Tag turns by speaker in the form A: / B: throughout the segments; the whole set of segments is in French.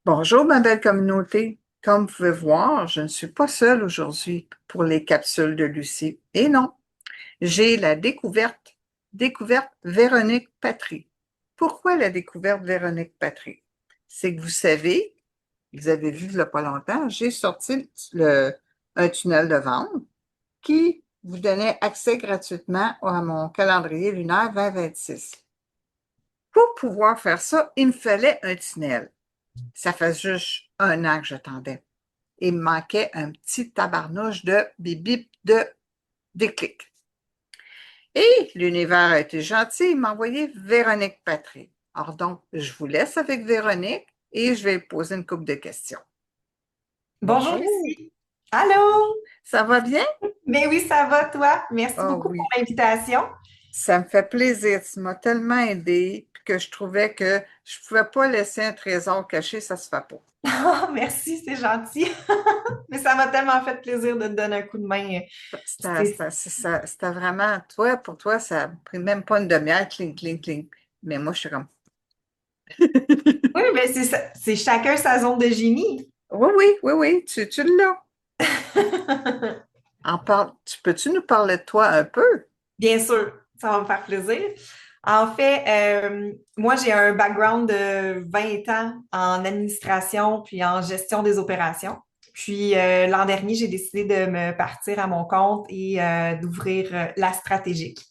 A: Bonjour, ma belle communauté. Comme vous pouvez voir, je ne suis pas seule aujourd'hui pour les capsules de Lucie. Et non, j'ai la découverte Véronique Patry. Pourquoi la découverte Véronique Patry? C'est que vous avez vu il n'y a pas longtemps, j'ai sorti un tunnel de vente qui vous donnait accès gratuitement à mon calendrier lunaire 2026. Pour pouvoir faire ça, il me fallait un tunnel. Ça fait juste un an que j'attendais. Il me manquait un petit tabarnouche de bip de déclic. Et l'univers a été gentil, il m'a envoyé Véronique Patry. Alors donc, je vous laisse avec Véronique et je vais poser une couple de questions.
B: Bonjour
A: Bonjour,
B: Lucie. Allô?
A: ça va bien?
B: Mais oui, ça va toi? Merci
A: Oh
B: beaucoup pour
A: oui,
B: l'invitation.
A: ça me fait plaisir. Tu m'as tellement aidé que je trouvais que je ne pouvais pas laisser un trésor caché, ça se fait pas.
B: Oh, merci, c'est gentil. Mais ça m'a tellement fait plaisir de te donner un coup de main. C'est-
A: C'était vraiment, toi, pour toi, ça a pris même pas une demi-heure, cling, cling, cling. Mais moi, je suis comme,
B: Oui, mais c'est ça, c'est chacun sa zone de génie.
A: oui, tu l'as. Peux-tu nous parler de toi un peu?
B: Bien sûr, ça va me faire plaisir. En fait, moi, j'ai un background de 20 ans en administration puis en gestion des opérations. Puis l'an dernier, j'ai décidé de me partir à mon compte et d'ouvrir la stratégique.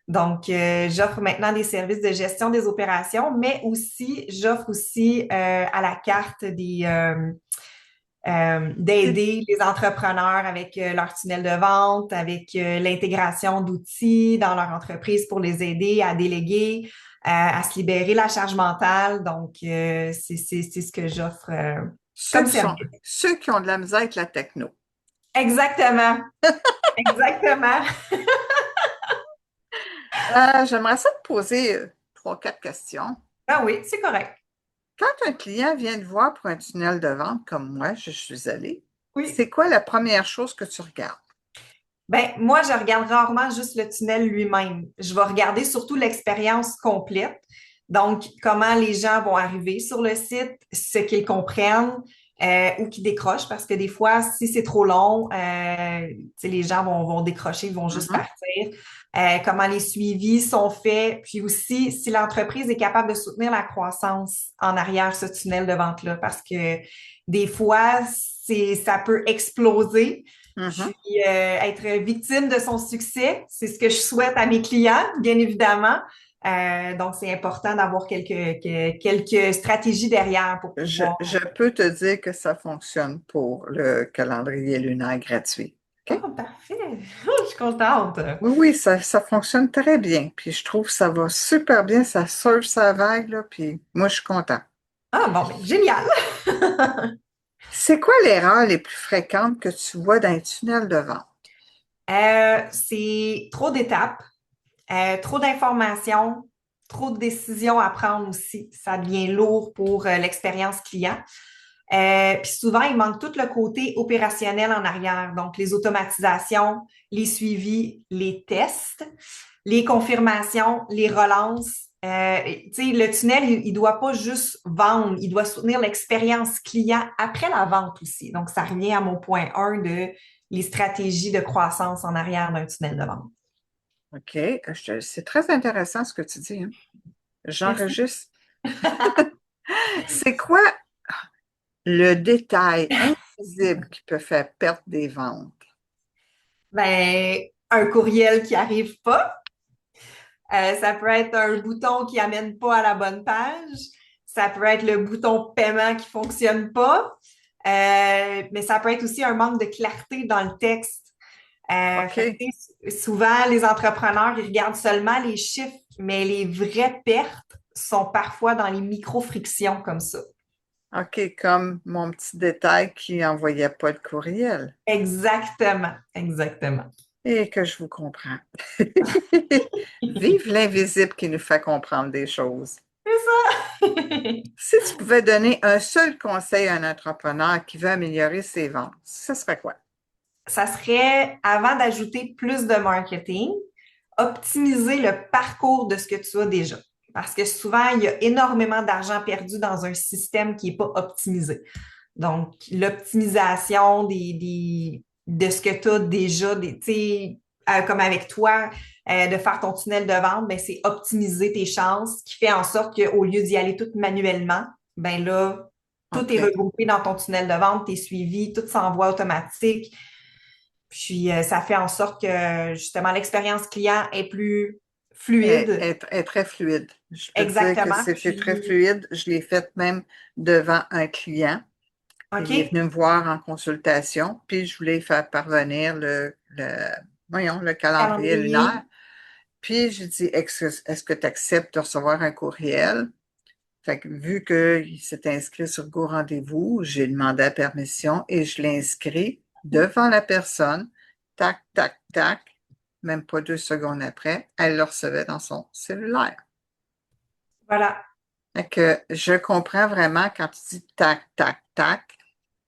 B: Donc, j'offre maintenant des services de gestion des opérations, mais aussi, j'offre aussi à la carte d'aider les entrepreneurs avec leur tunnel de vente, avec l'intégration d'outils dans leur entreprise pour les aider à déléguer, à se libérer la charge mentale. Donc, c'est ce que j'offre comme service.
A: Ceux qui ont de la misère avec la techno.
B: Exactement, exactement.
A: J'aimerais ça te poser trois, quatre questions.
B: Ah oui, c'est correct.
A: Quand un client vient te voir pour un tunnel de vente comme moi, je suis allée,
B: Oui.
A: c'est quoi la première chose que tu regardes?
B: Ben, moi, je regarde rarement juste le tunnel lui-même. Je vais regarder surtout l'expérience complète. Donc, comment les gens vont arriver sur le site, ce qu'ils comprennent ou qu'ils décrochent, parce que des fois, si c'est trop long, tu sais, les gens vont décrocher, ils vont juste
A: Mhm.
B: partir. Comment les suivis sont faits, puis aussi si l'entreprise est capable de soutenir la croissance en arrière ce tunnel de vente-là, parce que des fois, ça peut exploser
A: Mhm.
B: puis être victime de son succès, c'est ce que je souhaite à mes clients, bien évidemment. Donc, c'est important d'avoir quelques stratégies derrière pour pouvoir.
A: Je peux te dire que ça fonctionne pour le calendrier lunaire gratuit. OK?
B: Oh, parfait! Je suis contente.
A: Oui, ça fonctionne très bien. Puis je trouve que ça va super bien, ça surfe sa vague, là, puis moi, je suis contente.
B: Ah, bon, ben, génial!
A: C'est quoi l'erreur les plus fréquentes que tu vois dans les tunnels de vente?
B: C'est trop d'étapes, trop d'informations, trop de décisions à prendre aussi. Ça devient lourd pour l'expérience client. Puis souvent, il manque tout le côté opérationnel en arrière, donc les automatisations, les suivis, les tests, les confirmations, les relances. Tu sais, le tunnel, il doit pas juste vendre, il doit soutenir l'expérience client après la vente aussi. Donc, ça revient à mon point 1 de les stratégies de croissance en arrière d'un tunnel de vente.
A: OK, c'est très intéressant ce que tu dis, hein.
B: Merci.
A: J'enregistre. C'est quoi le détail invisible qui peut faire perdre des ventes?
B: Ben, un courriel qui arrive pas. Ça peut être un bouton qui amène pas à la bonne page. Ça peut être le bouton paiement qui fonctionne pas. Mais ça peut être aussi un manque de clarté dans le texte. Fait que,
A: OK,
B: tu sais, souvent, les entrepreneurs, ils regardent seulement les chiffres, mais les vraies pertes sont parfois dans les micro-frictions comme ça.
A: OK, comme mon petit détail qui n'envoyait pas le courriel.
B: Exactement, exactement.
A: Et que je vous comprends. Vive l'invisible qui nous fait comprendre des choses.
B: C'est ça.
A: Si tu pouvais donner un seul conseil à un entrepreneur qui veut améliorer ses ventes, ce serait quoi?
B: Ça serait, avant d'ajouter plus de marketing, optimiser le parcours de ce que tu as déjà. parce que souvent, il y a énormément d'argent perdu dans un système qui n'est pas optimisé. Donc, l'optimisation de ce que tu as déjà, tu sais, comme avec toi, de faire ton tunnel de vente, ben, c'est optimiser tes chances, qui fait en sorte qu'au lieu d'y aller tout manuellement, ben là, tout est
A: OK.
B: regroupé dans ton tunnel de vente, t'es suivi, tout s'envoie automatique. Puis, ça fait en sorte que, justement, l'expérience client est plus fluide.
A: Est très fluide. Je peux te dire que
B: Exactement.
A: c'était très
B: Puis,
A: fluide. Je l'ai fait même devant un client. Il est
B: OK,
A: venu me voir en consultation, puis je voulais faire parvenir voyons, le calendrier lunaire.
B: calendrier.
A: Puis j'ai dit, est-ce que tu acceptes de recevoir un courriel? Fait que vu qu'il s'est inscrit sur Go Rendez-vous, j'ai demandé la permission et je l'ai inscrit devant la personne. Tac, tac, tac. Même pas 2 secondes après, elle le recevait dans son cellulaire.
B: Voilà.
A: Fait que je comprends vraiment quand tu dis tac, tac, tac,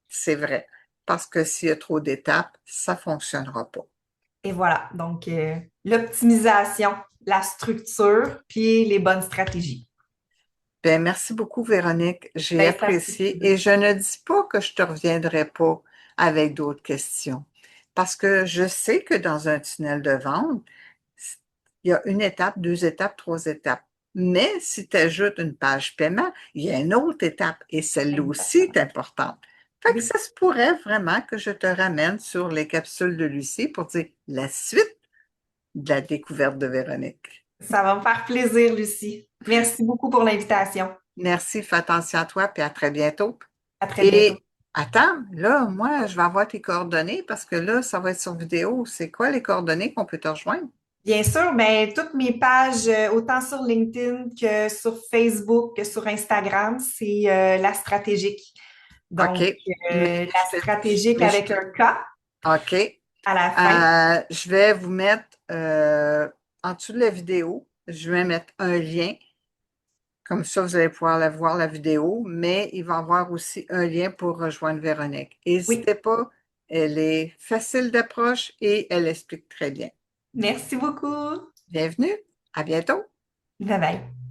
A: c'est vrai. Parce que s'il y a trop d'étapes, ça ne fonctionnera pas.
B: Et voilà. Donc, l'optimisation, la structure, puis les bonnes stratégies.
A: Bien, merci beaucoup, Véronique. J'ai
B: Ben, ça fait
A: apprécié et
B: plaisir.
A: je ne dis pas que je te reviendrai pas avec d'autres questions parce que je sais que dans un tunnel de vente, il y a une étape, 2 étapes, 3 étapes. Mais si tu ajoutes une page paiement, il y a une autre étape et celle-là aussi est
B: Exactement.
A: importante. Fait que
B: Oui,
A: ça se pourrait vraiment que je te ramène sur les capsules de Lucie pour dire la suite de la découverte de Véronique.
B: ça va me faire plaisir, Lucie. Merci beaucoup pour l'invitation.
A: Merci, fais attention à toi, puis à très bientôt.
B: À très bientôt.
A: Et attends, là, moi, je vais avoir tes coordonnées parce que là, ça va être sur vidéo. C'est quoi les coordonnées qu'on peut te rejoindre?
B: Bien sûr, mais toutes mes pages, autant sur LinkedIn que sur Facebook, que sur Instagram, c'est la stratégique.
A: OK.
B: Donc,
A: Mais
B: la stratégique avec un K
A: OK.
B: à la fin.
A: Je vais vous mettre en dessous de la vidéo, je vais mettre un lien. Comme ça, vous allez pouvoir voir la vidéo, mais il va y avoir aussi un lien pour rejoindre Véronique.
B: Oui,
A: N'hésitez pas, elle est facile d'approche et elle explique très bien.
B: merci beaucoup.
A: Bienvenue, à bientôt.
B: Bye bye.